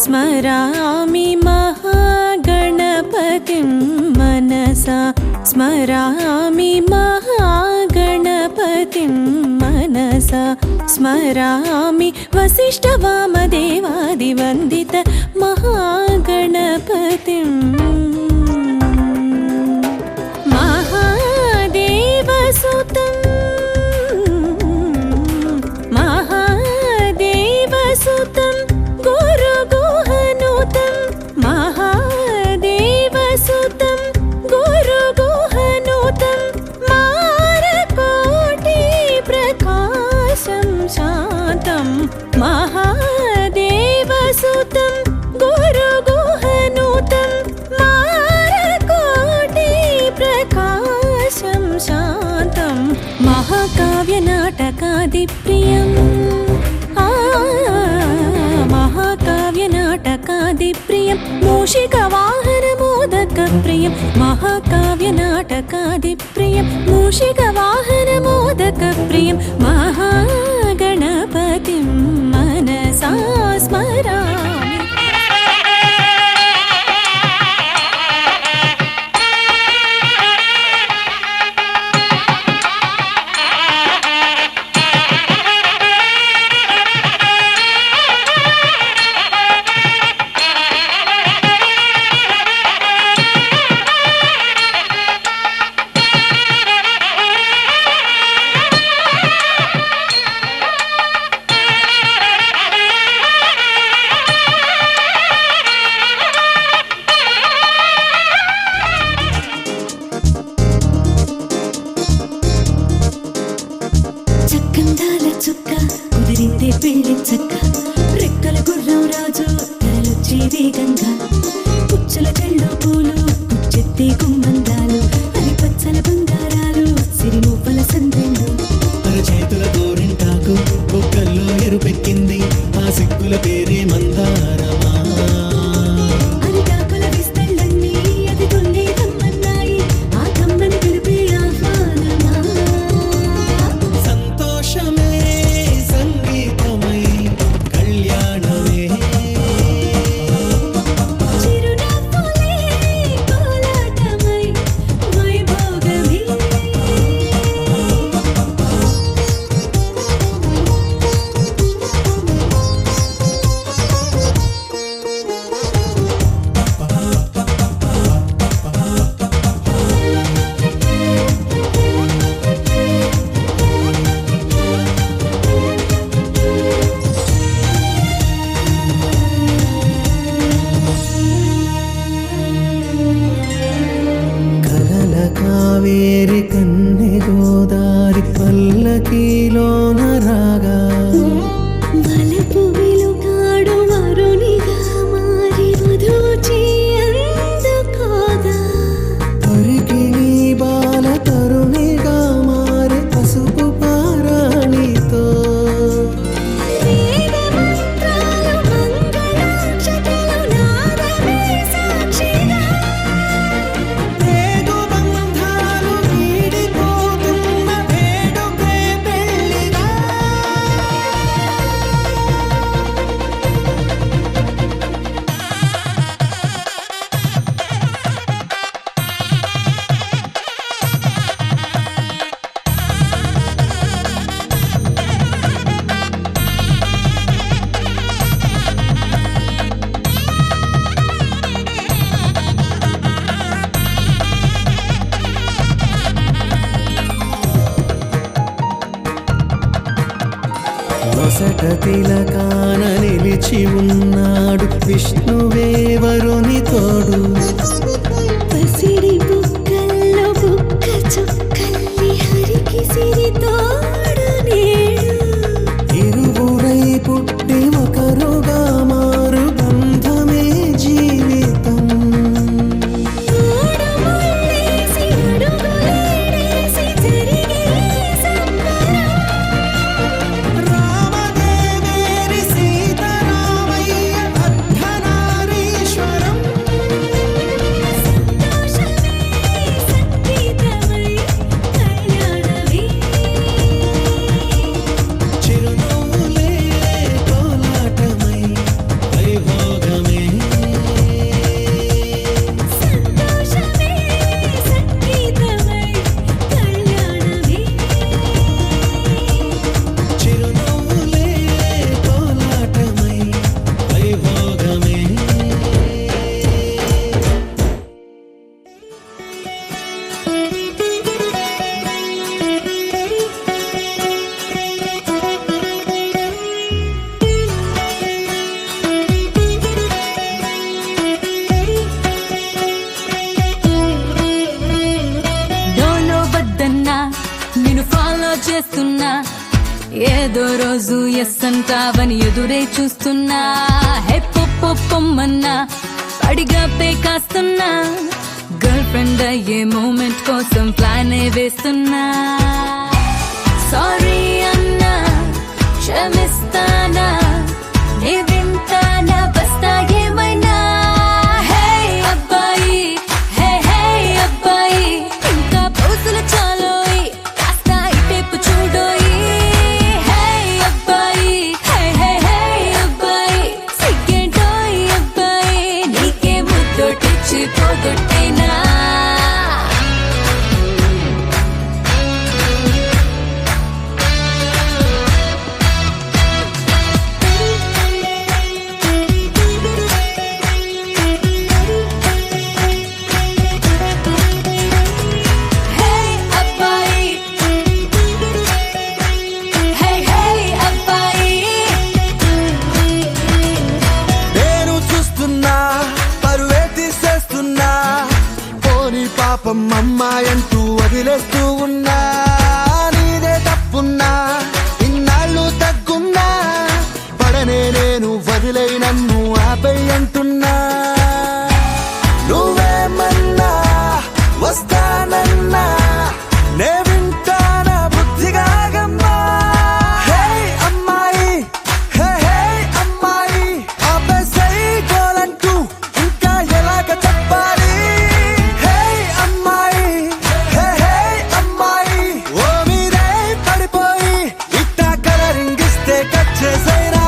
स्मरामि महागणपतिं मनसा स्मरामि महागणपतिं मनसा स्मरामि वसिष्ठवामदेवादिवन्दित महागणपतिम् महादेवसुतं महादेवसुतं गुरुगुहनुतं महादेवसुतं गुरुगुहनुतं मारकोटिप्रकाशं शान्तं महादेवसुतं गुरुगुहनुतं मारकोटिप्रकाशं शान्तं महाकाव्यनाटकादिप्रियम् महाकाव्यनाटकादिप्रियं मूषिकवाहनमोदकप्रियं महाकाव्यनाटकादिप्रियं मूषिकवाहनमोदकप्रियं महागणपतिं मनसा स्मरामि। చక్కందాల చుక్క కుదిరిందే పెళ్లి చక్క రెక్కల గుర్రం రాజు తరలొచ్చే వేగంగా పుచ్చల చెళ్ళు పూలు కుచ్చెత్తే గుమ్మందాలు అని పచ్చల బంగారాలు సిరిమూపల సందెళ్ళు చేతుల గోరింటాకు బొక్కల్లో ఎరుపెక్కింది ఆ సిగ్గుల పేరే మందారమా అరిటాకుల విస్తళ్ళన్నీ అది కొన్నే కమ్మన్నాయి ఆ కమ్మని పిలిపే ఆహ్వానమా సంతోషమే సంగీతమై కళ్యాణమే చిరునవ్వులే కోలాటమై వైభోగమే కలల కావేరి కన్నె గోదారి పల్లకీలోన రాగా వలపు వెలుగాడు వరునిగా మారి వధూచి అందుకోగా తరికి నీ బాల తరుణిగా మారే పసుపు పారాణితో వేద మంత్రాలు మంగళాక్షతలు నాదమే సాక్షిగా రేగు బంధాలు వీడిపోతున్న వేడుకే పెళ్లిగా నొసట తిలకాన నిలిచి ఉన్నాడు విష్ణువే వరుని తోడు పసిడి బుక్కల్లో బుక్క చుక్కల్లి హరికి సిరి తోడు నేడు ఇరువురై పుట్టి ఒకరుగా మారు బంధమే జీవితం తోడు ముళ్ళేసి అడుగులేసి జరిగే సంబరం రామదేవేరి సీతారామయ్య అర్ధనారీశ్వరం చేస్తున్నా, ఏదో రోజు ఎస్ అంటావని ఎదురే చూస్తున్నా. హే పొమ్మన్నా పడిగా పే కాస్తున్నా, గర్ల్ ఫ్రెండ్ అయ్యే మూమెంట్ కోసం ప్లానే వేస్తున్నా. సారీ అన్నా క్షమిస్తానా, నే వింటానా వస్తా ఏమైనా. హే అబ్బాయి, హే హే అబ్బాయి, ఇంకా పోసులు చాలోయి, కాస్త ఇటేపు చూడోయి. హే అబ్బాయి, హే హే హే అబ్బాయి, సిగ్గేంటోయ్ అబ్బాయి, నీకే ముద్దొటిచ్చి పోగొట్టేనా. నేను చూస్తున్నా, పరువే తీసేస్తున్నా, పోనీ పాపం అమ్మాయంటూ వదిలేస్తూ ఉన్నా. నీదే తప్పున్నా, ఇన్నాళ్ళు తగ్గున్నా, పడనే నేను వదిలై నన్ను ఆపై అంటున్నా. నువ్వేమన్నా వస్తానన్నా, నే వింటానా బుద్ధిగా గమ్మా. హే అమ్మాయి, హే హే అమ్మాయి, ఆపేసై గోలంటూ ఇంకా ఎలాగ చెప్పాలి. హే అమ్మాయి, హే హే అమ్మాయి, ఓ మీరే పడిపోయి ఇట్టా కలరింగ్ ఇస్తే కట్ చేసైనా.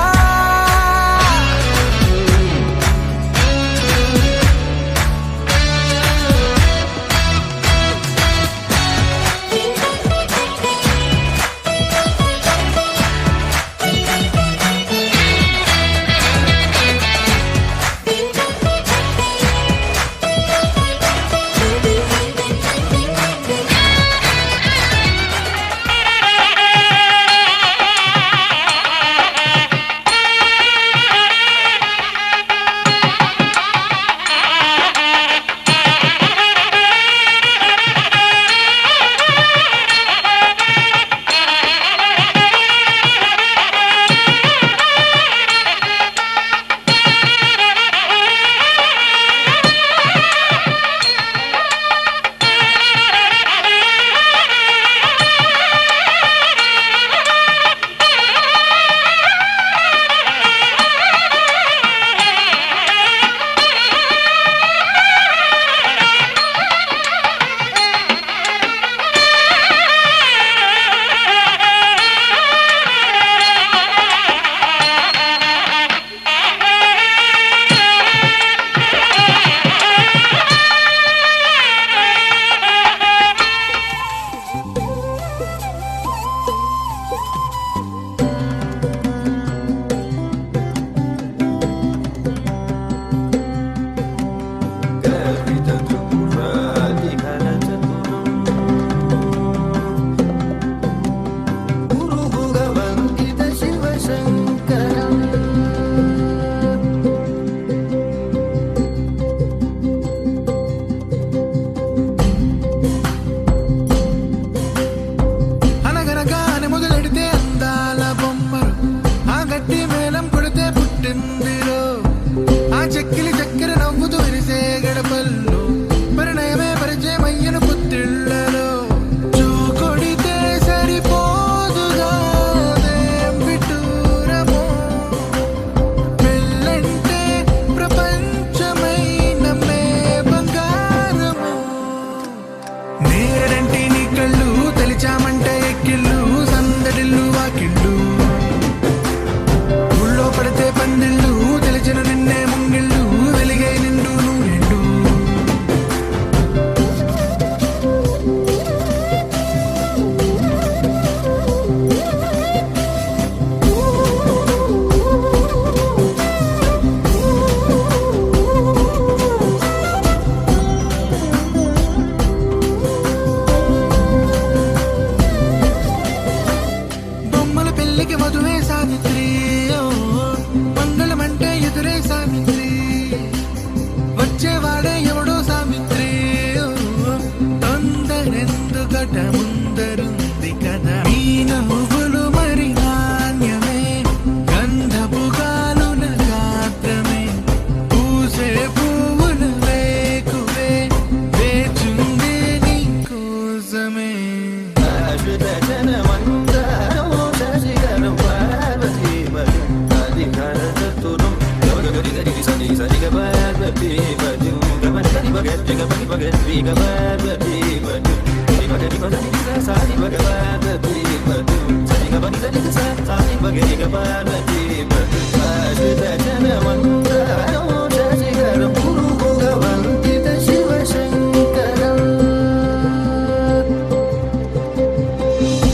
ముందరుంది కదా మీ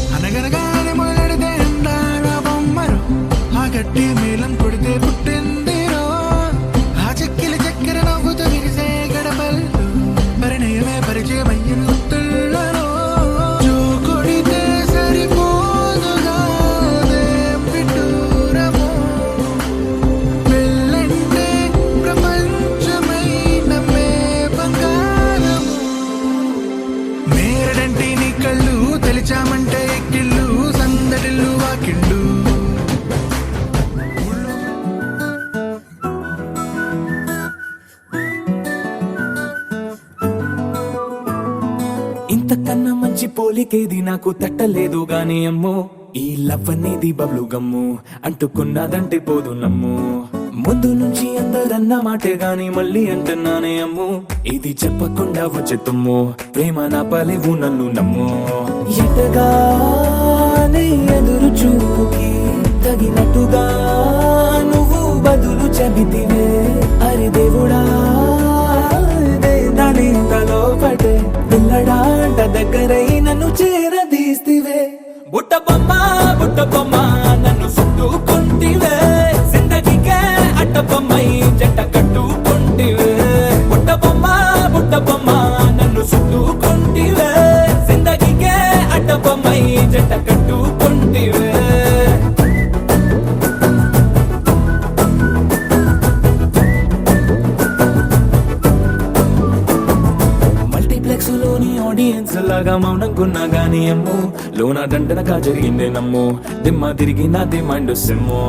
అనగనగానే మొదలెడితే అందాల బొమ్మరు ఆ గట్టి మేళం కొడితే పుట్టిందిరో ఆ చెక్కిలి చక్కెర నవ్వుతూ విరిసే గడపలు పరిణయమే పరిచయమయ్యిన గుర్తులలో జో కొడితే సరిపోదుగా పిట్టూరమో పెళ్ళంటే ప్రపంచమైన మే బంగారము మేరడంటి నీ కళ్ళు తెలిచామంటే ఎక్కిళ్ళు సందడిల్లు వాకిళ్ళు ఇంతకన్నా మంచి పోలికేది నాకు తట్టలేదు గాని అమ్మో ఈ లవ్ అనేది బబ్లు గమ్ము అంటుకున్నదంటే పోదు నమ్ము ముందు నుంచి అందరన్న మాటే గాని మళ్ళీ అంటున్నానే అమ్ము ఇది చెప్పకుండా వచ్చే తుమ్ము ప్రేమ నా పలేవు నన్ను నమ్ము ఎటగానే ఎదురు చూపుకి తగినట్టుగా నువ్వు బదులు చెబితివే అరే దేవుడా దాని తలో పడే పిల్లడాంట దగ్గరై నన్ను చేరదీస్తివే బుట్ట బొమ్మ నన్ను చుట్టుకుంటివే జిందగీకే అట్ట బొమ్మై జంట కట్టుకుంటివే బుట్ట బొమ్మ నన్ను చుట్టుకుంటివే జిందగీకే అట్ట బొమ్మై జంట కట్టుకుంటివే మల్టీప్లెక్స్ లోని ఆడియన్స్ లాగా మౌనంకున్నా గానీ అమ్ము లోన దండనగా జరిగిందే నమ్ము దిమ్మ తిరిగి నాది మైండ్ సిమ్ము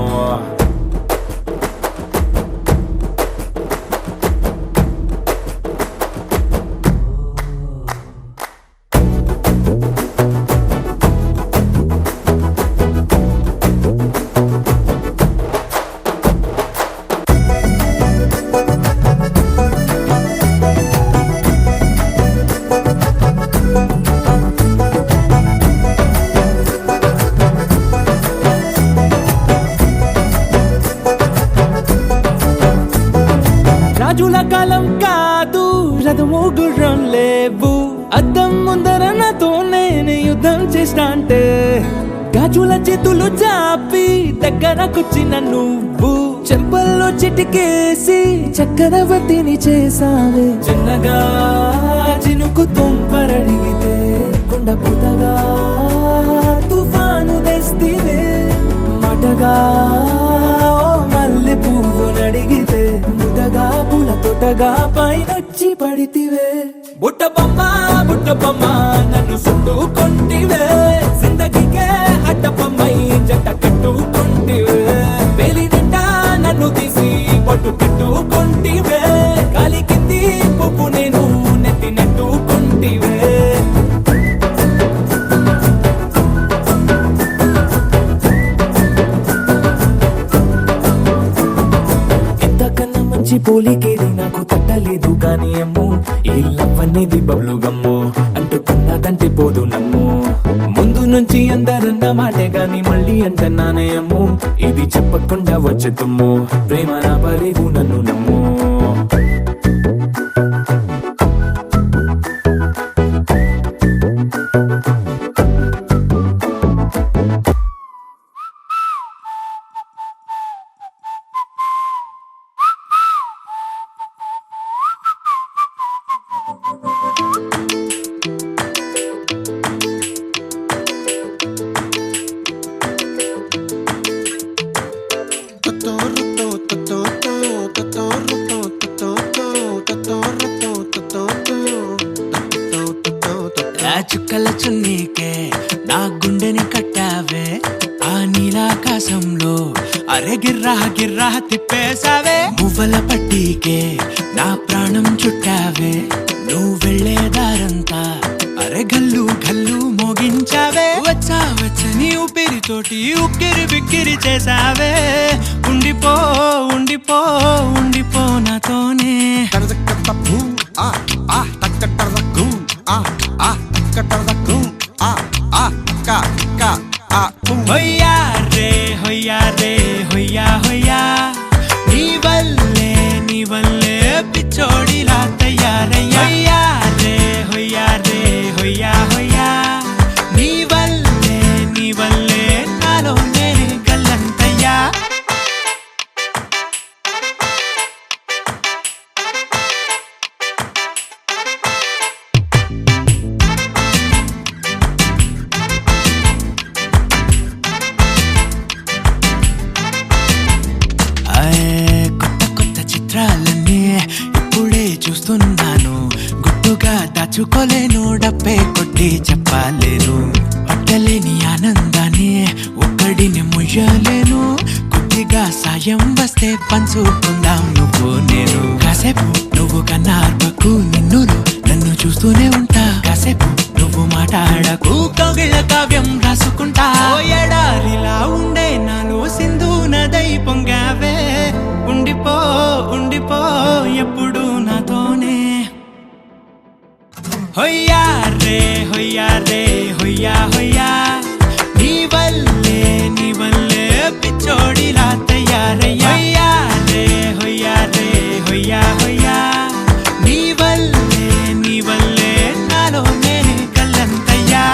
రాజుల కాలం కాదు రథము గుర్రం లేవు అద్దం ముందర నాతో నేను యుద్ధం చేస్తా అంటే గాజుల చేతులు చాపి దగ్గరకొచ్చిన నువ్వు చెంపల్లో చిటికేసి చక్రవర్తిని చేసావే చిన్నగా చినుకు తుంపరడిగితే కొండ పుతగా తుఫాను తెస్తివే మాటగా మల్లె పువ్వు నడిగితే ముదగా పూల తోటగా పైనొచ్చి పడితివే బుట్ట బొమ్మ నన్ను చుట్టుకుంటివే జిందగీకే అడ్డ బొమ్మై జంట కట్టుకుంటివే వేలి నిండా నన్ను తీసి పట్టు కట్టుకుంటివే గాలి కింది పువ్వు నేను నెత్తి నెట్టుకుంటివే మంచి పోలికేది నాకు తట్టలేదు గాని అమ్ము ఈ లవ్ అనేది బబ్లు గమ్ము అంటుకున్నదంటే పోదు నమ్ము ముందు నుంచి అందరన్న మాటే గాని మళ్ళీ అంటున్నానే అమ్ము ఇది చెప్పకుండా వచ్చే తుమ్ము ప్రేమ నా పలేవు నన్ను నమ్ము చుక్కల చున్నీకే నా గుండెని కట్టావే ఆ నీలాకాశంలో అరే గిర్రా గిర్రా తిప్పేసావే మువ్వల పట్టీకే నా ప్రాణం చుట్టావే నువ్వు వెళ్ళేదారంతా అరే గల్లు గల్లు మోగించావే వచ్చా వచ్చని ఊపిరితోటి ఉక్కిరి బిక్కిరి చేసావే ఉండిపో ఉండిపో ఉండిపో నాతోనే హొయ్యా రే హొయ్యా రే హొయ్యా హొయ్యా నీ వల్లే పిచ్చోడిలా తయారయ్యా హొయ్యా రే హొయ్యా హొయ్యా నీ వల్లే నాలో నేనే గల్లంతయ్యా. కొత్త చిత్రాలన్నీ ఇప్పుడే చూస్తున్నాను, గుట్టుగా దాచుకోలేను, డబ్బే కొట్టి చెప్పలేను, పట్టలేని ఆనందాన్ని ఒక్కడిని ముయ్యలేను, కొద్దిగా సాయం వస్తే పంచుకుందాం నువ్వు నేను. కాసేపు నువ్వు కన్నార్పకు నిన్నులో నన్ను చూస్తూనే ఉంటా, కాసేపు నువ్వు మాట్లాడకు కౌగిళ్ళ కావ్యం రాసుకుంటా. ఎడారిలా ఉండే నాలో సింధు నదై పొంగావే, ఉండిపో ఎప్పుడు నాతోనే. హొయ్యా రే హొయ్యా రే హొయ్యా హొయ్యా నీ వల్లే పిచ్చోడిలా తయారయ్యా. హొయ్యా రే హొయ్యా హొయ్యా నీ వల్లే నాలో నేనే గల్లంతయ్యా.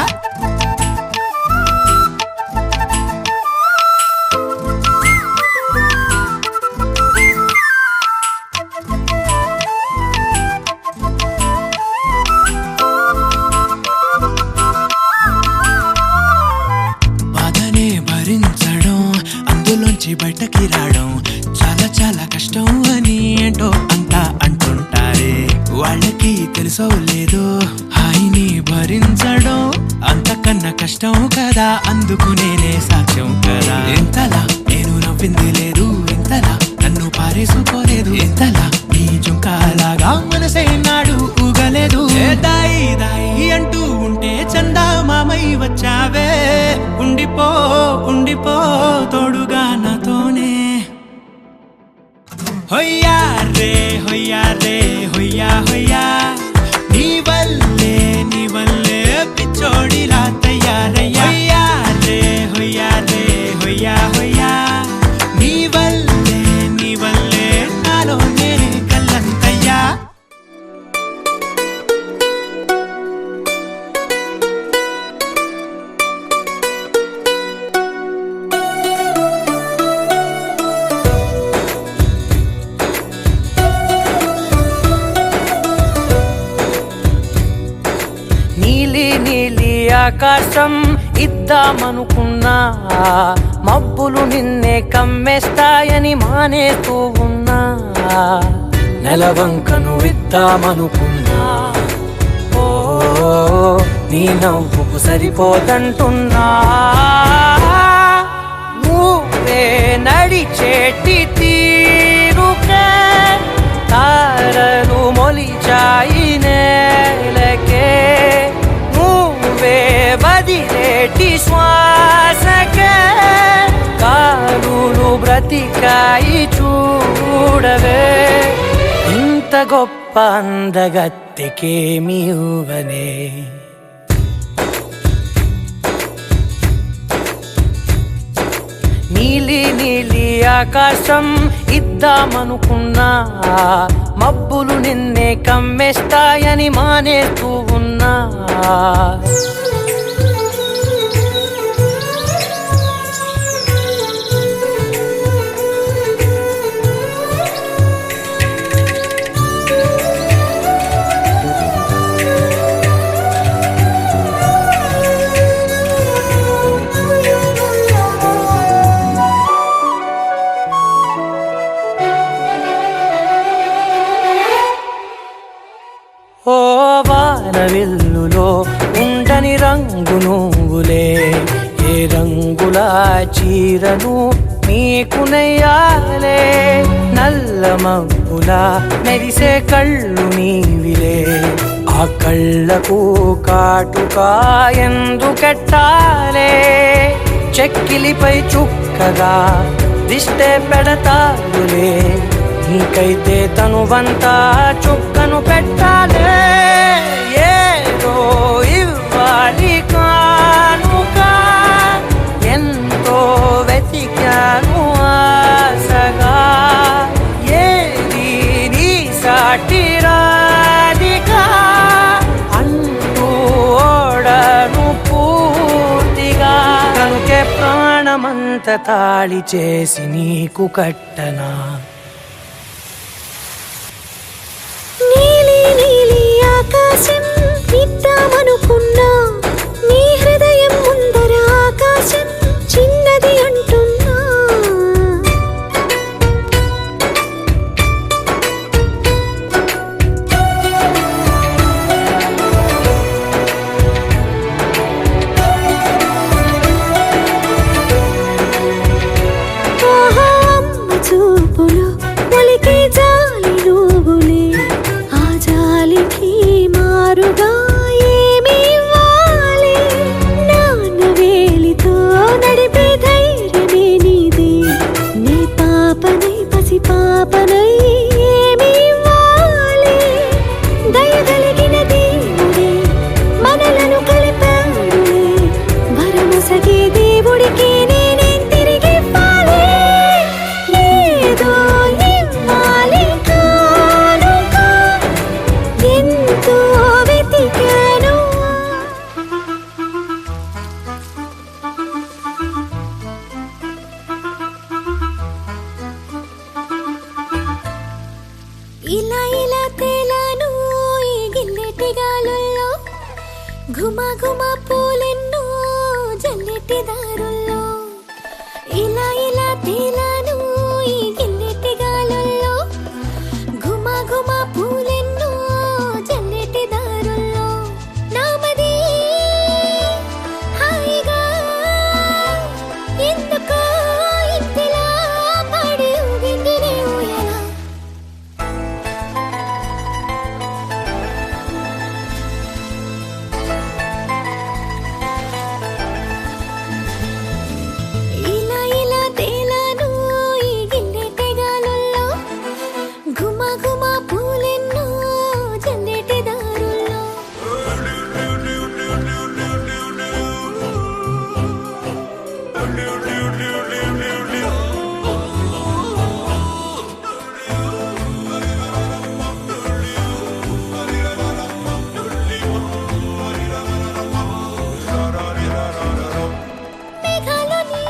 భరించడం అందులోంచి బయటకి రావడం చాలా కష్టం అని ఏంటో అంతా అంటుంటారే, వాళ్ళకి తెలుసో లేదో హాయిని భరించడం అంతకన్నా కష్టం కదా, అందుకు నేనే సాక్ష్యం కదా. ఎంతలా నేను నవ్వింది లేదు, ఎంతలా నన్ను పారేసుకోలేదు, ఎంతలా నీ జుంకాలాగా మనసే నాడు ఊగలేదు. దాయి అంటూ ఉంటే చందా మామై వచ్చావే, ఉండిపో తోడుగా నాతోనే. హొయ్యా రే హొయ్యా రే హొయ్యా హొయ్యా నీ వల్లే పిచ్చోడిలా తయారయ్యా. హొయ్యా రే హొయ్యా హొయ్యా నీ వల్లే నాలో నేనే గల్లంతయ్యా. నీలి ఆకాశం ఇద్దామనుకున్నా, మబ్బులు నిన్నే కమ్మేస్తాయని మానేస్తూ ఉన్నా, నెలవంకను ఇద్దామనుకున్నా, ఓ నీ నవ్వుకు సరిపోదంటున్నా, నువ్వే నడిచేటి తీరుకే తారలు మొలిచాయి నేలకే, నువ్వే వదిలేటి శ్వాసకే కాలులు బ్రతికాయి చూడవే, ఇంత గొప్ప అందగత్తెకేమి ఇవ్వనే. నీలి ఆకాశం ఇద్దామనుకున్నా, మబ్బులు నిన్నే కమ్మేస్తాయని మానేస్తూ ఉన్నా, ఓ వానవిల్లులో ఉండని రంగు నువ్వులే, ఏ రంగుల చీరను నీకు నెయ్యాలే, నల్ల మబ్బులా మెరిసే కళ్ళు నీవిలే, ఆ కళ్ళకు కాటుకా ఎందుకెట్టాలే, చెక్కిలిపై చుక్కగా దిష్టే పెడతాడులే, నీకైతే తనువంతా చుక్కను పెట్టాలే, ఏదో ప్రాణమంత తాళి చేసి నీకు కట్టనా నీలి నీలి ఆకాశం ఇద్దామనుకున్నా నీ హృదయం ముందర ఆకాశం చిన్నది అంటున్నా ఆహా, అమ్మ చూపులు ఒలికి జాలి నువ్వులే ఆ జాలికి మారుగా ఏమి ఇవ్వాలి నాన్న వేలితో నడిపే ధైర్యమే నీదే నీ పాపనై పసి పాపనై ఏమి ఇవ్వాలి దయగలిగిన దేవుడే మనలను కలిపాడులే వరమొసగే దేవుడికి నేనేం తిరిగి ఇవ్వాలి ఏదో ఇవ్వాలి కానుక ఎంతో వెతికాను ఇలా ఇలా తేలాను ఈ గిల్లెటి గాలుల్లో ఘుమ ఘుమ పూలెన్నో జల్లెటి దారుల్లో ఇలా ఇలా తేలాను ఈ గిల్లెటి గాలుల్లో ఘుమ ఘుమ పూలెన్నో జల్లెటి దారుల్లో నామది హాయిగా ఎందుకో ఇంతలా పడి ఊగింది నీ ఊయల ఇలా ఇలా తేలాను ఈ గిల్లెటి గాలుల్లో ఘుమ ఘుమ పూలెన్నో జల్లెటి దారుల్లో మేఘాలోని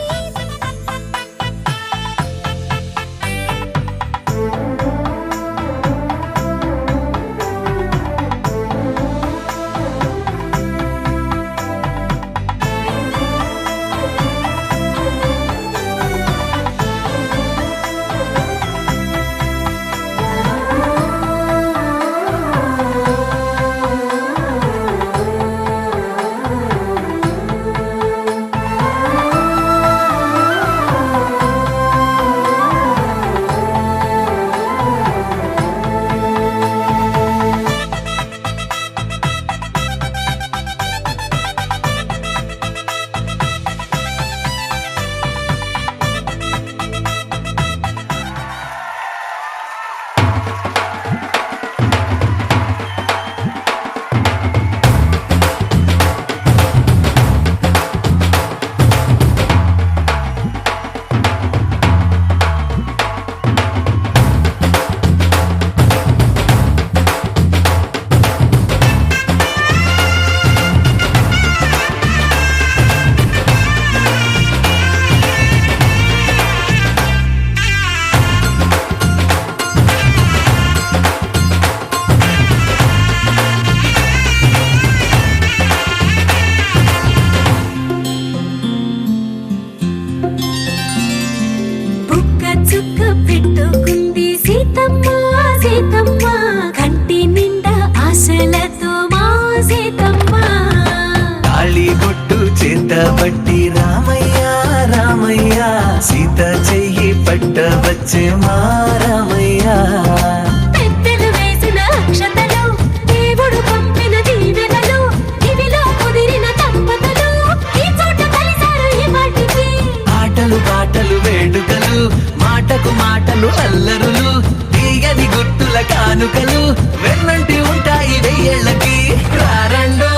బుక్క చుక్క పెట్టుకుంది సీతమ్మ సీతమ్మ కంటి నిండా ఆశలతో మా సీతమ్మ తాళిబొట్టు చేతబట్టి రామయ్య రామయ్య సీత చెయ్యి పట్టవచ్చే మా రామయ్య పెద్దలు వేసిన అక్షతలు దేవుడు పంపిన దీవెనలు ఇవిలో కుదిరిన దంపతులు ఈ చోట కలిసారు ఈ వాటికి ఆటలు పాటలు వేడుకలు మాటకు మాటలు అల్లరులు తీయని గుట్టుల కానుకలు వెన్నంటి ఉంటాయి వెయ్యేళ్ళకి రారండో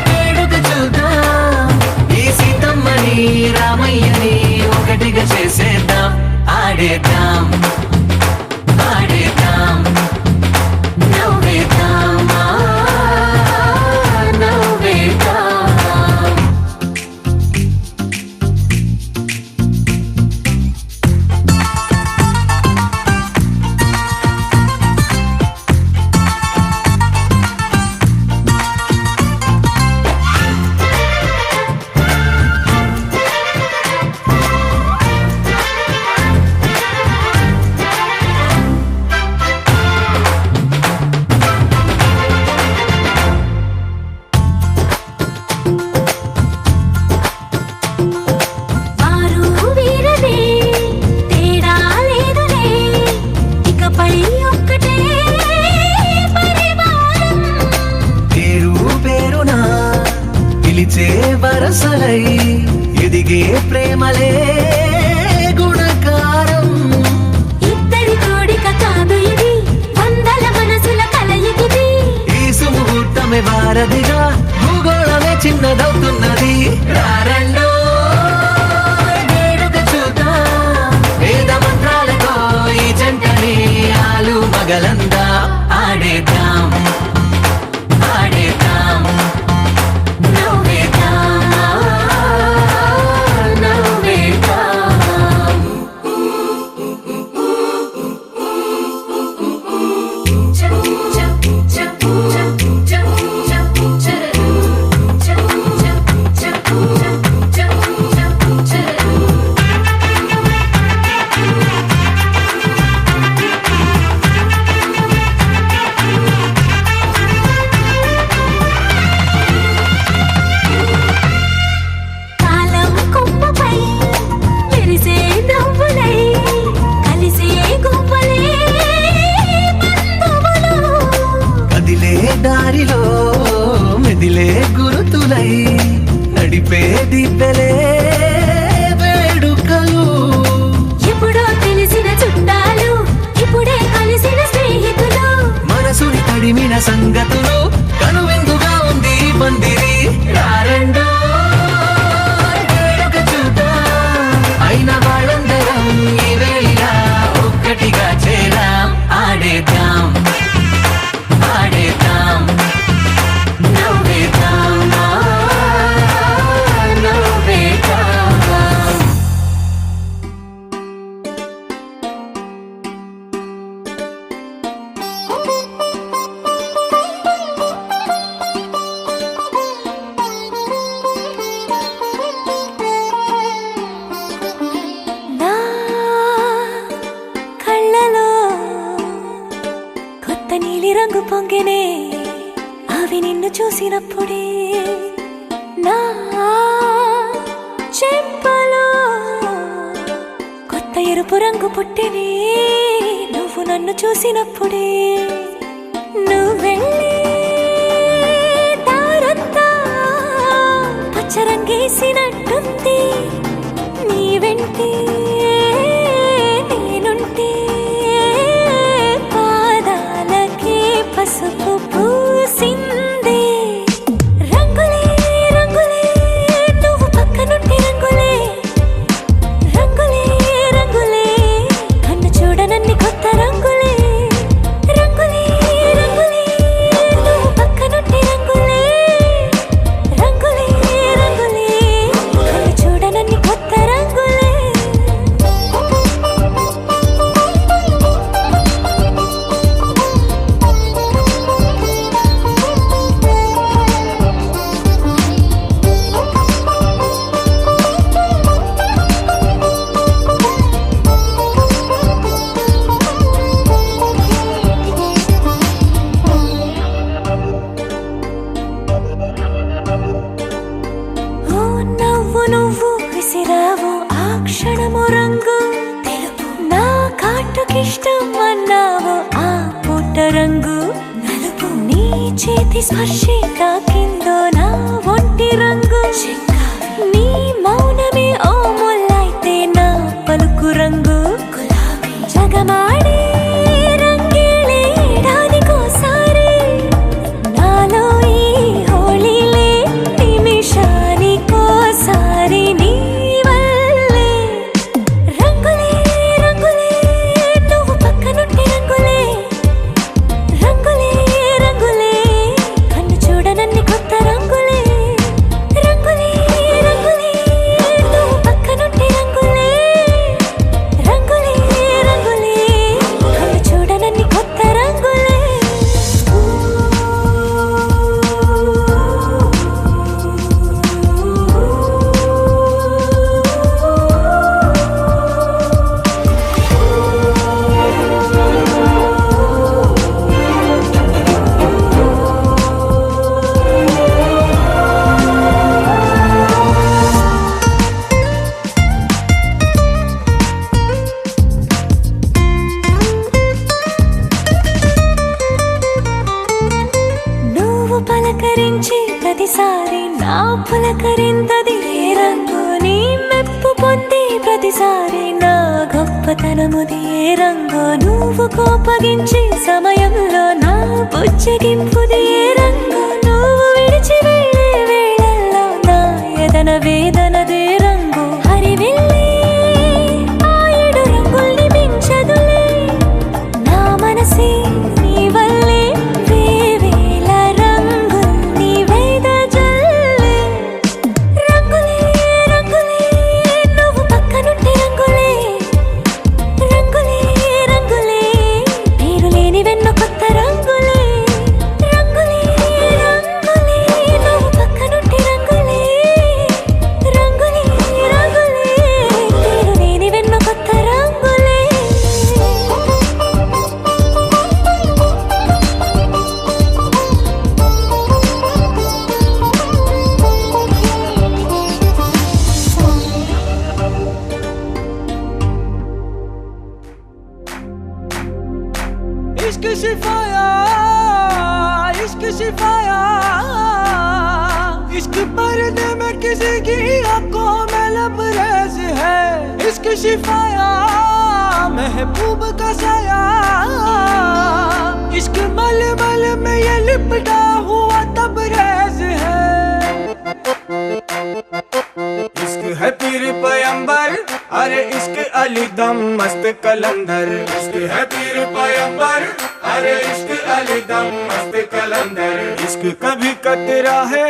వేడుక చూద్దాం ఈ సీతమ్మని రామయ్యని ఒకటిగా చేసేద్దాం ఆడేద్దాం ఆడేద్దాం నవ్వేద్దాం నవ్వేద్దాం పిలిచే వరసలై ఎదిగే ప్రేమలే గుణకారం. ఇద్దరి కోడిక కాదు ఇది, వందల మనసుల కలయికిది. ఈ సుముహూర్తమే వారధిగా భూగోళమే చిన్నదవుతున్నది. రారండో వేడుక చూద్దాం, వేద మంత్రాలతో ఈ జంటని ఆలు మగలందా ఆడేద్దాం ఆడేద్దాం నవ్వేద్దాం నవ్వేద్దాం. కాలం కొమ్మపై మెరిసే నవ్వులై కలిసే గువ్వలే బంధువులు. కదిలే దారిలో మెదిలే గురుతులై నడిపే దిబ్బెలే వేడుకలు. ఎప్పుడో తెలిసిన చుట్టాలు, ఇప్పుడే కలిసిన స్నేహితులు. మనసుని తడిమిన సంగతులు కనువిందుగా ఉంది ఈ పందిరి. రారండో వేడుక చూద్దాం, అయిన వాళ్ళందరం ఈ వేళ ఒక్కటిగా చేరాం. ఆడేద్దాం ఆడేద్దాం నవ్వేద్దాం నవ్వేద్దాం. నా కళ్ళలో కొత్త నీలి రంగు పొంగెనే, అవి నిన్ను చూసినప్పుడే. నా చెంపలో కొత్త ఎరుపు రంగు పుట్టెనే, నువ్వు నన్ను చూసినప్పుడే. నువ్వెళ్ళే దారంతా పచ్చరంగేసినట్టుంది, నీ వెంటే నేనుంటే పాదాలకే పసుపు పూసిందే. రంగులే రంగులే నువ్వు పక్కనుంటే రంగులే, రంగులే రంగులే కన్ను చూడనన్ని కొత్త రంగులే. రంగులే రంగులే నువ్వు పక్కనుంటే రంగులే, రంగులే రంగులే కన్ను చూడనన్ని కొత్త రంగులే. ఓ నవ్వు నువ్వు విసిరావు ఆ క్షణము రంగు తెలుపు, నా కాటుకిష్టం అన్నావు ఆ పుట్ట రంగు నలుపు. నీ చేతి స్పర్శే తాకిందో నా ఒంటి రంగు, నీ మౌనమే ఓ ముల్లైతే నా పలుకు రంగు గులాబీ. జగమాడే రంగేళే ఏడాదికోసారి, నాలో ఈ హోళీలే నిమిషానికోసారి నీ వల్లే. రంగులే రంగులే నువ్వు పక్కనుంటే రంగులే, రంగులే రంగులే కన్ను చూడనన్ని కొత్త రంగులే. గురించి ప్రతిసారి నా పులకరింతది ఏ రంగు నీ మెప్పు పొంది ప్రతిసారి నా గొప్పతనముది ఏ రంగు నువ్వు కోపగించి సమయంలో నా బుజ్జగింపుది ఏ రంగు నువ్వు విడిచి వెళ్ళే వేళల్లో నా ఎదన వేదనదే రంగు హరివిల్లే ఆ ఏడు రంగుల్ని మించదులే నా మనసే నీ వల్లే వేవేల రంగుల్ని వెదజల్లే రంగులే రంగులే నువ్వు పక్కనుంటే రంగులే రంగులే రంగులే పేరు లేని వెన్న కొత్త రంగులే రంగులే రంగులే నువ్వు పక్కనుంటే రంగులే రంగులే రంగులే పేరు లేని వెన్న కొత్త రంగులే इश्क शिफाया इश्क शिफाया इश्क पर्दे में किसी की आंखों में लबरेज है इश्क शिफाया महबूब का साया इश्क मलमल में ये लिपटा हुआ तबरेज है इश्क है पीर पैगंबर अरे इश्क अली दम मस्त कलंदर इश्क है पीर पैगंबर अरे इश्क अली दम मस्त कलंदर इश्क कभी कतरा है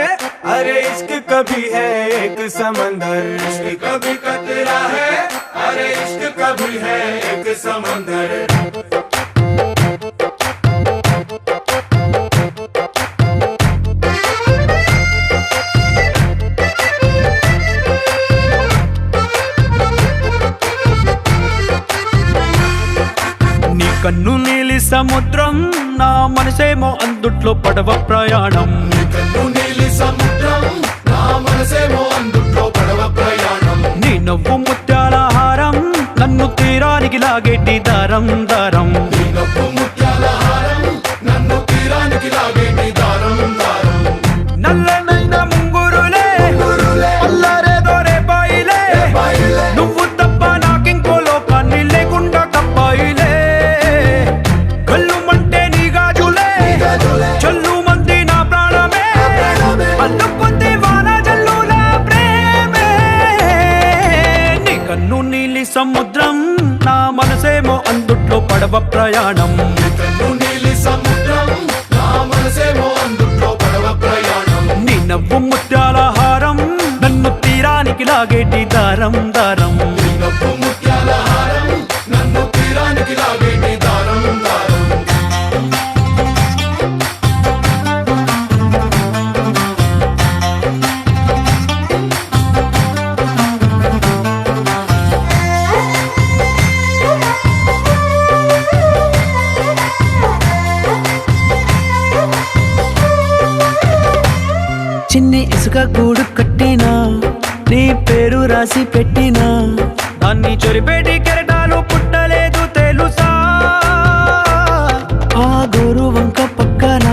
अरे इश्क कभी है एक समंदर इश्क कभी कतरा है अरे इश्क कभी है एक समंदर నీ కన్ను నీలి సముద్రం నా మనసేమో అందుట్లో పడవ ప్రయాణం నీ నవ్వు ముత్యాల హారం నన్ను తీరానికి లాగేటి దారం దారం నల్లనైన ముంగురులే అల్లారేదో రేపాయిలే నువ్వు తప్ప నాకింకో లోకాన్ని లేకుండా కప్పాయిలే కళ్ళుమంటే నీ గాజులే చల్లు మంది నా ప్రాణమే అల్లుకుంది వాన జల్లుల ప్రేమే నీ కన్ను నీలి సముద్రం నా మనసేమో అందుట్లో పడవ ప్రయాణం నీ నవ్వు ముత్యాల హారం నన్ను తీరానికి లాగేటి దారం దారం చిన్ని ఇసుక గూడు కట్టినా నీ పేరు రాసి పెట్టినా దాన్ని చొరిపేటి కెరటాలు పుట్టలేదు తెలుసా ఆ గోరు వంక పక్కన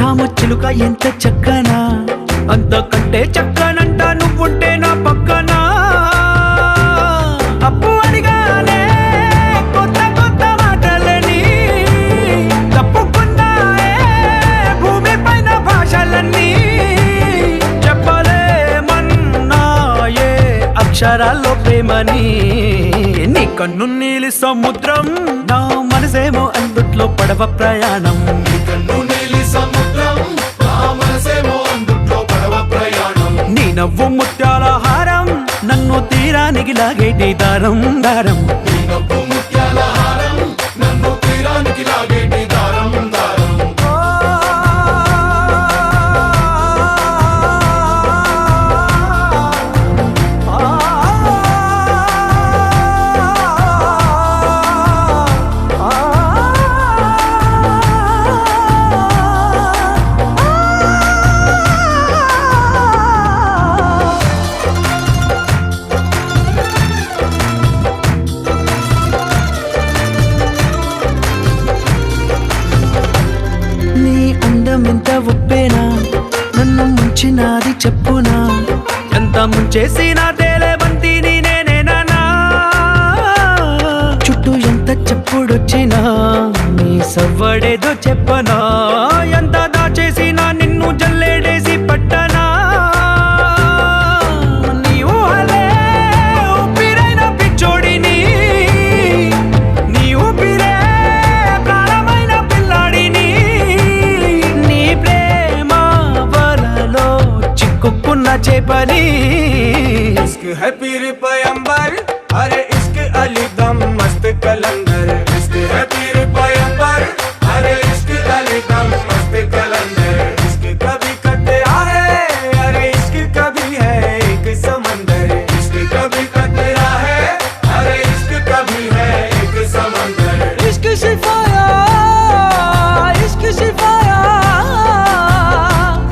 రామచిలుక ఎంత చక్కనా అంతకంటే చక్కనంట నువ్వుంటే నా పక్కన అప్పు అడిగానే కొత్త కొత్త మాటలని తప్పుకున్నాయే భూమి పైన భాషలన్నీ చెప్పలేమన్నాయే అక్షరాల్లో ప్రేమని నీ కన్ను నీలి సముద్రం నా మనసేమో అందుట్లో పడవ ప్రయాణం నీ నవ్వు ముత్యాల హారం నన్ను తీరానికి లాగేటి దారం దారం వచ్చినది చెప్పునా ఎంత ముంచేసినా తేలే బంతిని నేనేనా చుట్టూ ఎంత చెప్పుడొచ్చినా నీ సవ్వడేదో చెప్పనా ఎంత దాచేసినా నిన్ను జల్లేడేసి పట్టనా నీ ఊహలే ఊపిరైన పిచ్చోడిని నీ ఊపిరే ప్రాణమైన పిల్లాడిని నీ ప్రేమ వలలో చిక్కుకున్న చేపని इश्क है पीर पैगंबर अरे इश्क अली दम मस्त कलंदर इश्क है पीर पैगंबर अरे इश्क अली दम मस्त कलंदर इश्क कभी कतरा है अरे इश्क कभी है एक समंदर इश्क कभी कतरा है अरे इश्क कभी है एक समंदर इश्क शिफाया इश्क शिफाया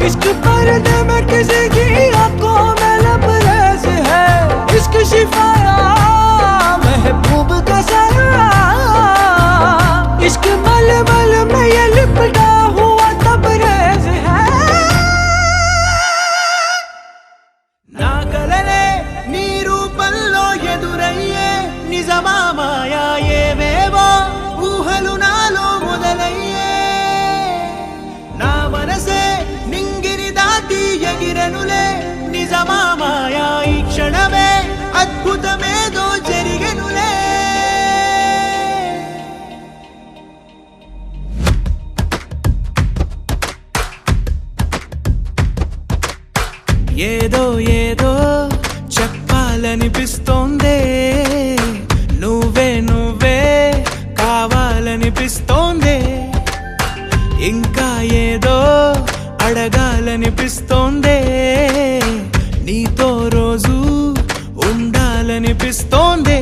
इश्क पर्दे में किसी की आंखों में लबरेज है इश्क शिफाया महबूब का साया इश्क मलमल में ये लिपटा हुआ तबरेज है నా కలలే నీ రూపంలో ఎదురయ్యే నిజమా మాయా ఏవేవో ఊహలు నాలో మొదలయ్యే నా మనసే నింగిని దాటి ఎగిరెనులే నిజమా మాయా ఈ క్షణమే అద్భుతమేదో జరిగెనులే ఏదో ఏదో చెప్పాలనిపిస్తోందే నువ్వే నువ్వే కావాలనిపిస్తోందే ఇంకా ఏదో అడగాలనిపిస్తోందే నీతో రోజు ఉండాలనిపిస్తోందే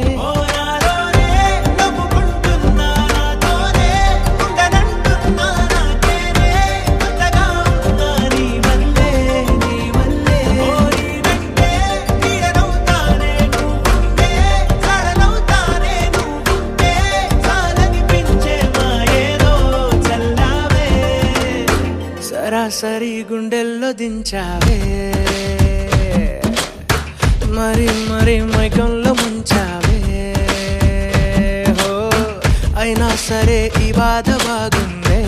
సరాసరి గుండెల్లో దించావే మరి మరి మైకంలో ముంచావే హో అయినా సరే ఈ బాధ బాగుందే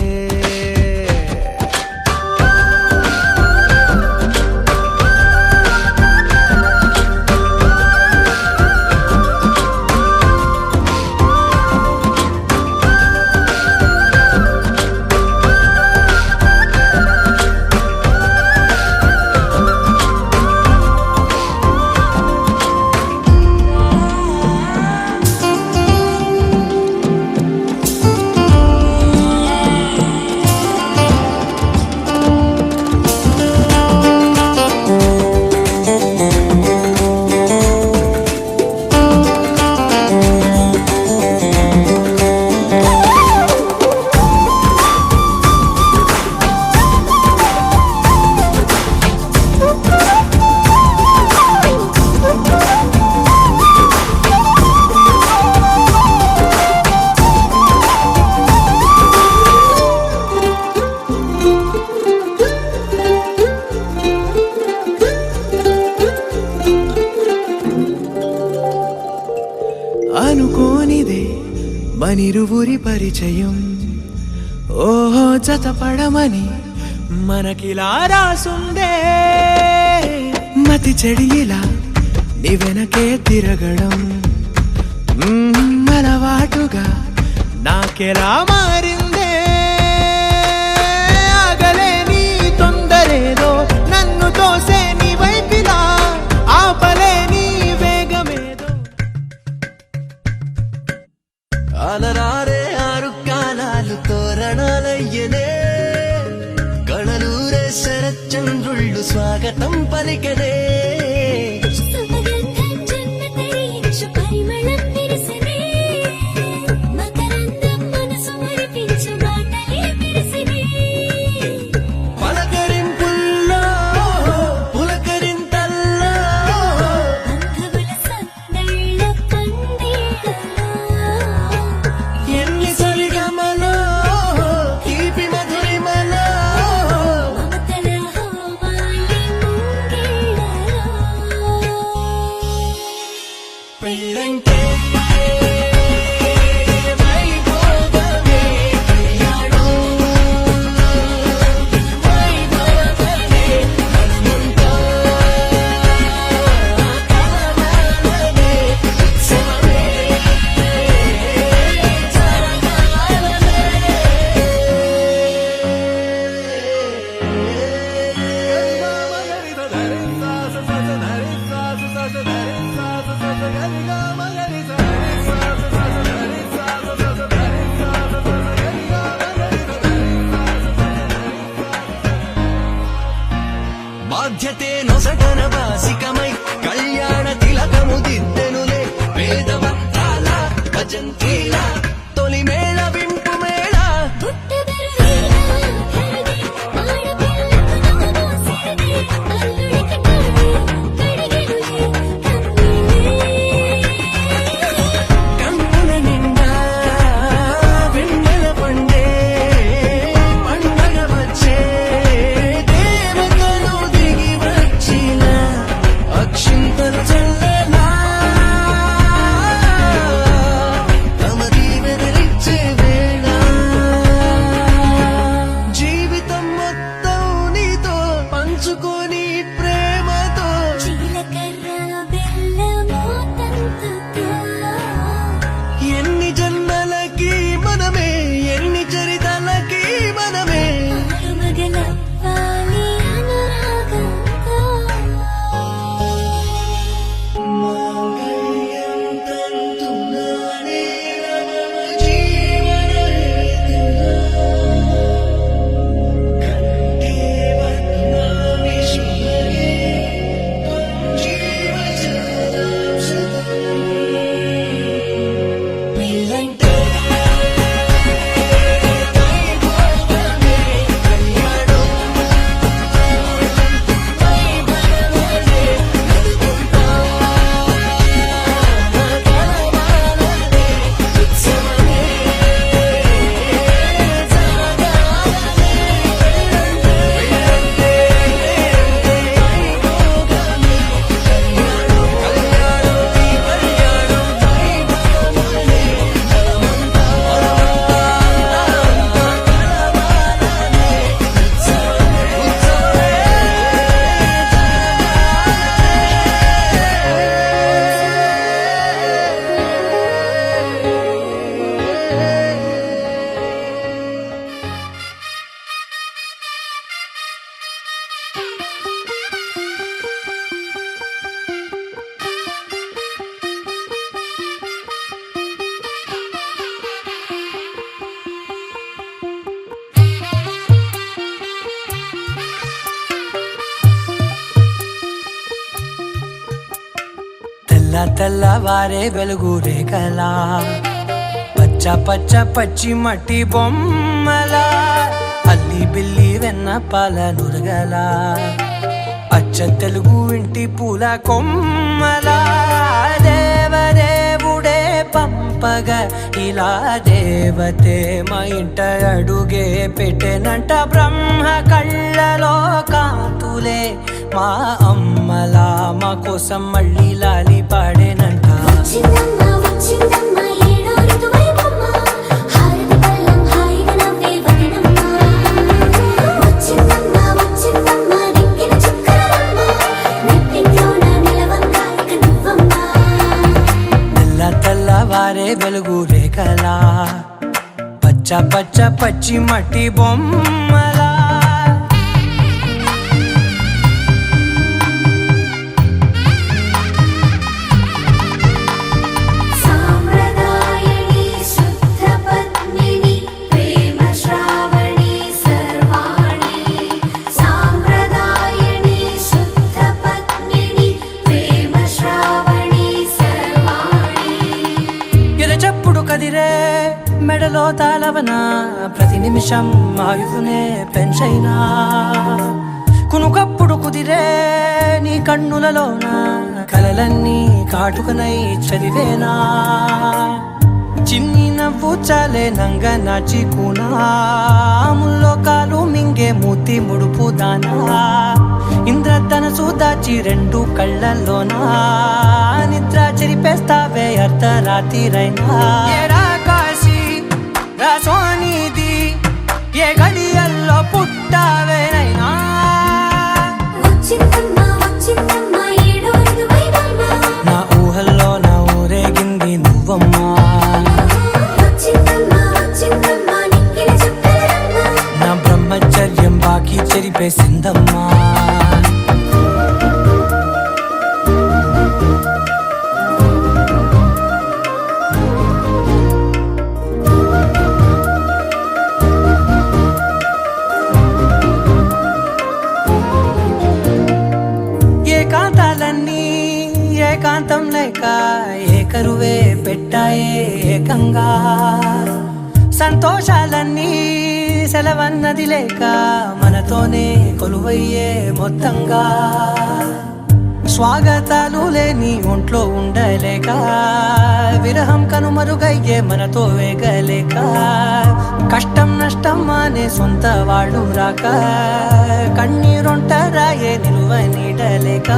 అనుకోనిదే మనిరువురి పరిచయం ఓహో జతపడమని మనకిలా రాసుందే మతి చెడిలా నీ వెనకే తిరగడం అలవాటుగా నాకెలా మారిందే ఆగలేని తొందరేదో నన్ను తోసే నీ వైపిలా ఆపలేని వేగమేదో అలరారే ఆరు కాలాలు తోరణాలయ్యనే కళలూరే శరచంద్రుళ్ళు స్వాగతం పలికనే పలకరింపుల్లో పులకరింతల్లో ఎన్ని సరిగమలో తీపి మధురిమలో మమతల హోమాలి నొసటన బాసికమై కళ్యాణ తిలకము దిద్దెనులే వేదవంతాల భజంత్రీల తొలి మేళ వింపు మేళ కన్నుల నిండా వెన్నెల పండే పండగ వచ్చే దేవతలు దిగి వచ్చిన అక్షింతలు చల్లనా తమ దీవెనలిచ్చే వేళ జీవితం మొత్తం నీతో పంచుకొని ప్రేమతో ఎన్ని జన్మలకి మనమే ఎన్ని చరితలకి మనమే మాంగళ్యం తంతునానే రమణ జీవన కంఠే బధ్నామి శుభగే త్వం జీవ శతం పిల్లంటే వైభోగమే కళ్యాణం వైభవమే కలవాలనే ఉత్సవమే జరగాలనే పిల్లంటే వైభోగమే కళ్యాణం వైభవమే తెల్ల తెల్లవారే వెలుగు రేఖలా పచ్చ పచ్చ పచ్చి మట్టి బొమ్మలా అల్లి బిల్లి వెన్న పాల నురగలా అచ్చ తెలుగు ఇంటి పూల కొమ్మలా దేవదేవుడే పంపగ ఇలా దేవతే మా ఇంట అడుగే పెట్టెనంట బ్రహ్మ కళ్ళలో కాంతులే మా అమ్మలా మా కోసం మళ్ళీ లాలి పాడేనంట తెల్ల తెల్లవారే వెలుగు రేఖలా పచ్చ పచ్చ పచ్చి మట్టి బొమ్మలా సాంప్రదాయని శుద్ధ పద్మిని ప్రేమ శ్రావణి సర్వాణి సాంప్రదాయని శుద్ధ పద్మిని ప్రేమ శ్రావణి సర్వాణి ఎరచప్పుడు కదిరే మెడలో తాళవన ప్రతి నిమిషం ఆయుధునే పెంచైనా కునుకప్పుడు కుదిరే నీ కన్నులలోన కలలన్నీ కాటుకనై చదివేనా చిన్ని నవ్వు చాలే నంగ నాచి కూనాముల్లో కాలు మింగే మూతి ముడుపు దానా ఇంద్రధనసు దాచి రెండు కళ్ళల్లోనా నిద్ర చెరిపేస్తావే అర్ధరాత్రిరైనా ఏరా కాశీ రా సోనిది ఏ గడియల్లో పుట్టావేనైనా నా ఊహల్లో నా ఊరేగింది నువ్వమ్మా నా బ్రహ్మచర్యం బాకీ చెరిపేసిందమ్మా ఏకాంతం లేక ఏకరువే పెట్టాయే ఏకంగా సంతోషాలన్నీ సెలవన్నది లేక మనతోనే కొలువయ్యే మొత్తంగా స్వాగతాలు లేని ఒంట్లో ఉండలేక విరహం కనుమరుగయ్యే మనతో వేగలేక కష్టం నష్టం అనే సొంత వాళ్ళు రాక కన్నీరొంటరాయే నిలువ నీడలేక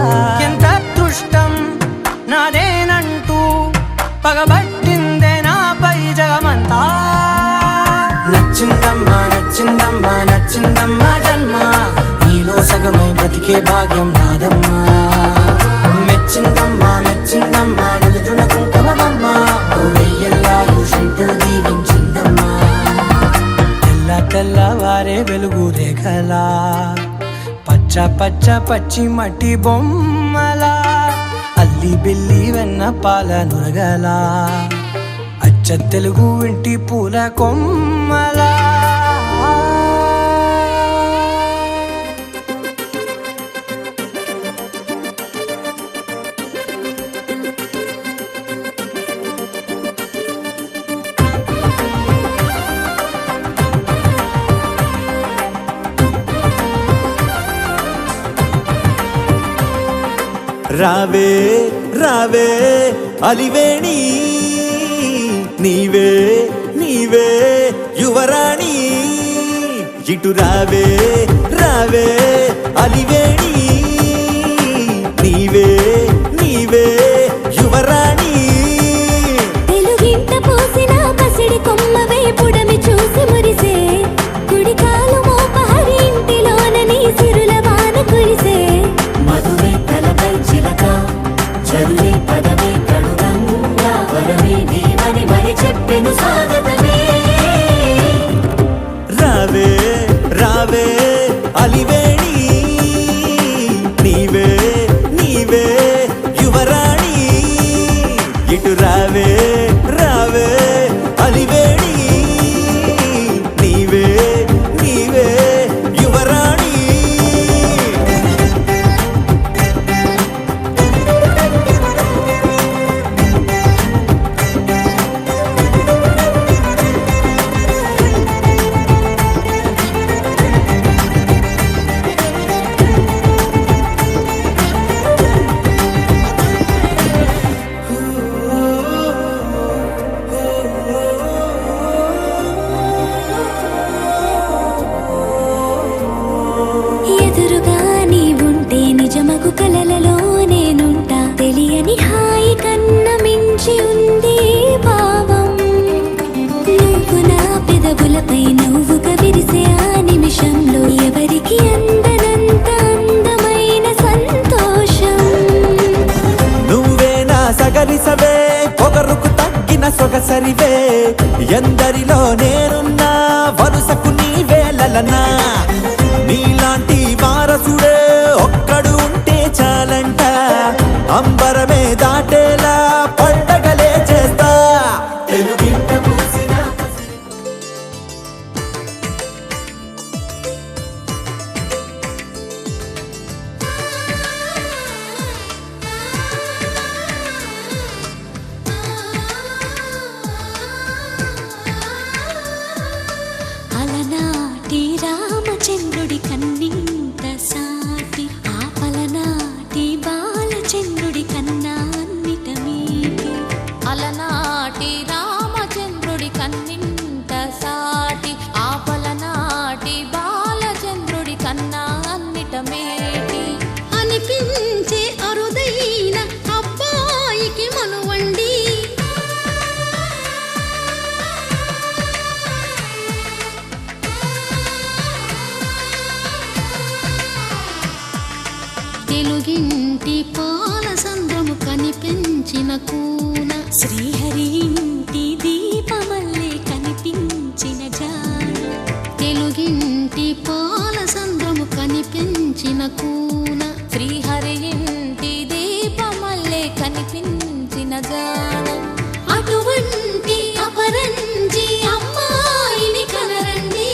ఎంత అదృష్టం నాదేనంటూ పగబట్టిందే నాపై జగమంతా నచ్చిందమ్మా నచ్చిందమ్మా నచ్చిందమ్మా జన్మ నీలో సగమై బ్రతికే భాగ్యం నాదమ్మా మెచ్చిందమ్మా మెచ్చిందమ్మా నిలుతున్న కుంకుమమ్మా వెయ్యల్లా ఋషితో దీవించిందమ్మా తెల్ల తెల్లవారే వెలుగు రేఖలా పచ్చ పచ్చ పచ్చి మట్టి బొమ్మలా అల్లి బిల్లి వెన్న పాల నురగలా అచ్చ తెలుగు ఇంటి పూల కొమ్మలా రావే రావే అలివేణి నీవే నీవే యువరాణి ఇటు రావే రావే అలివేణి నీవే నీవే యువరాణి తెలుగింట పోసిన పసిడి కొమ్మవే పుడమి చూసి మురిసే కుడి కాలు మోపహరి ఇంటిలోన నీ సిరుల వాన కురిసే మధువే తలపై చిలక చదువే పదవే కడుగంగా వరమే నీవని మరి చెప్పెను స్వాగతమే రావే రావే అలివేణి నీవే నీవే యువరాణి ఇటు రావే రావే అలివేణి నీవే నీవే యువరాణి ఎదురుగా నీ ఉంటే నిజమగు కలలలో నేనుంటా తెలియని హాయి కన్న మించి ఉంది భావం నువ్వు నా పెదవులపై నువ్వుగా విరిసే ఆ నిమిషంలో ఎవరికి అందనంత అందమైన సంతోషం నువ్వే నా సగరిసవే పొగరుకు తగ్గిన సొగసరివే ఎందరిలో నేనున్నా వరుసకు నీవే లలనా నీలాంటి వారసుడే ఒక్కడు ఉంటే చాలంట అంబరమే దాటేలా పండగలే చేస్తా తెలుగింట పూసిన అలనాటి రామచంద్రుడి కన్నింత సాటి ఆపలనాటి బాలచంద్రుడి కన్నా అన్నిట మీటి అలనాటి రామచంద్రుడి కన్నింత సాటి ఆపలనాటి బాలచంద్రుడి కన్నా అన్నిట మేటి అనిపించే అరుదైన అబ్బాయికి మనువండి తెలుగింటి పాల సంద్రము కనిపించిన కూన శ్రీహరి ఇంటి దీపమల్లే కనిపించిన జాన తెలుగింటి పాల సంద్రము కనిపించిన కూన శ్రీహరి ఇంటి దీపమల్లే కనిపించిన జాడ అటువంటి అపరంజి అమ్మాయిని కనరండి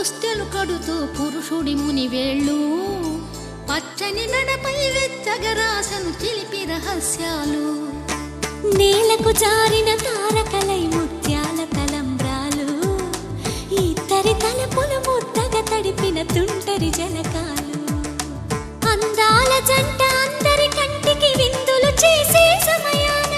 పుస్తెలు కడుతూ పురుషుడి ముని వేళ్ళు పచ్చని మెడపై వెచ్చగరాసను చిలిపి రహస్యాలు నేలకు జారిన తారకలై ముత్యాల తలంబ్రాలు ఇద్దరి తలపులు ముద్దగా తడిపిన తుంటరి జలకాలు అందాల జంట అందరి కంటికి విందులు చేసే సమయాన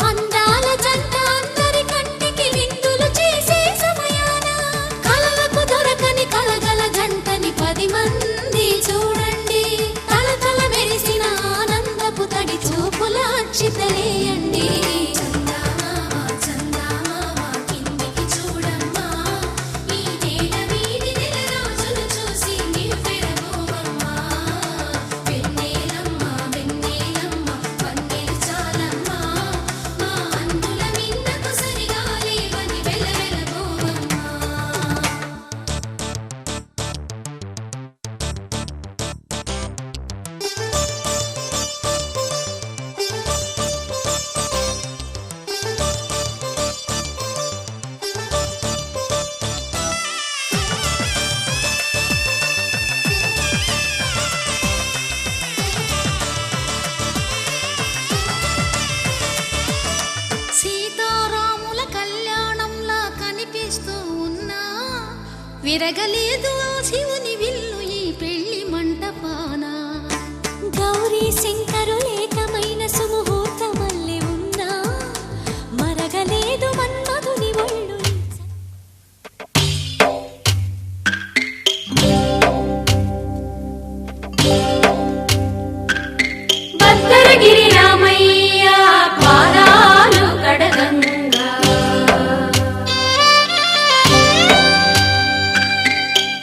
అందాల జంట అందరి కంటికి విందులు చేసే సమయాన కలలకు దొరకని కలగల జంటని 10 మంది చూడండి తలతల మెరిసిన ఆనందపు తడి చూపుల అచ్చితలేయండి సీతారాముల కళ్యాణంలా కనిపిస్తూ ఉన్నా విరగలేదు ఆ శివుని విల్లు ఈ పెళ్లి మంటపాన గౌరీ శంకరులేకమైన సుముహూర్తమల్లె ఉన్నా మరగలేదు మన్మధుని ఒళ్ళు భద్రగిరి రామయ్య పాదాలు కడగంగా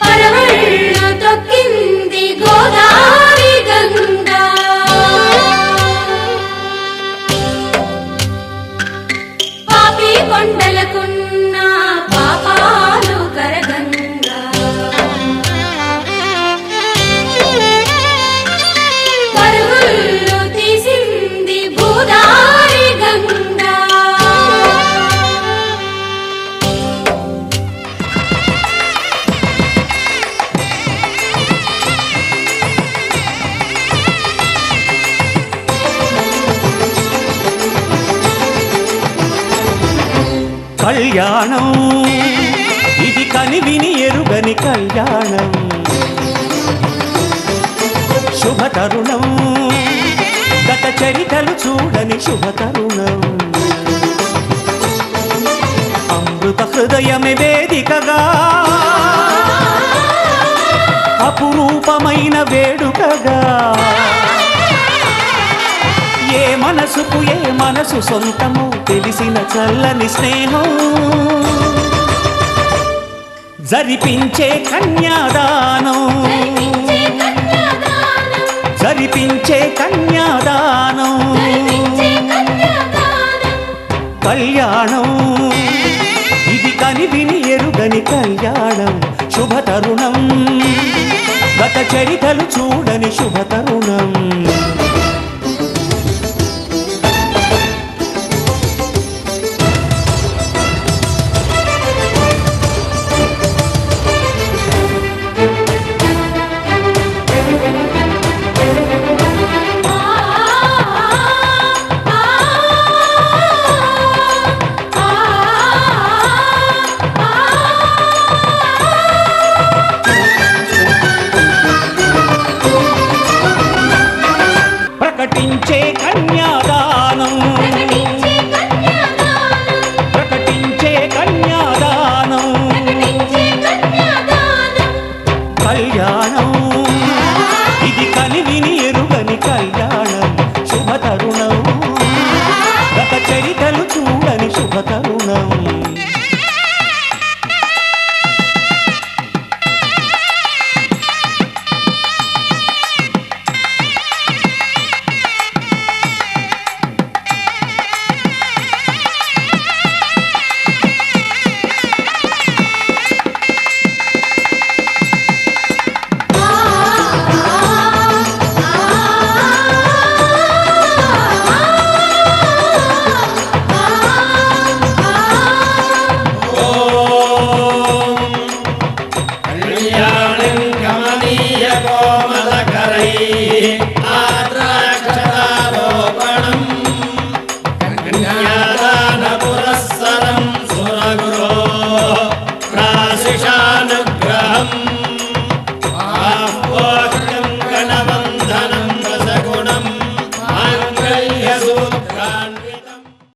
పరవళ్ళు తొక్కింది గోదావరి గంగా పాపి కొండలకున్న పాపాలు కరగంగా పరుగులు తీసింది భూదారి గంగా కళ్యాణం ఇది కనివిని ఎరుగని కళ్యాణం శుభతరుణం గత చరితలు చూడని శుభతరుణం అమృత హృదయమే వేదికగా అపురూపమైన వేడుకగా ఏ మనసుకు ఏ మనసు సొంతము తెలిసిన చల్లని స్నేహం జరిపించే కన్యాదానం జరిపించే కన్యాదానం కళ్యాణం ఇది కనివిని ఎరుగని కళ్యాణం శుభతరుణం గత చరితలు చూడని శుభతరుణం ప్రకటించే కన్యాదానం ప్రకటించే కన్యాదానం కళ్యాణం ఇది కనివిని ఎరుగని కళ్యాణం శుభతరుణం గత చరితలు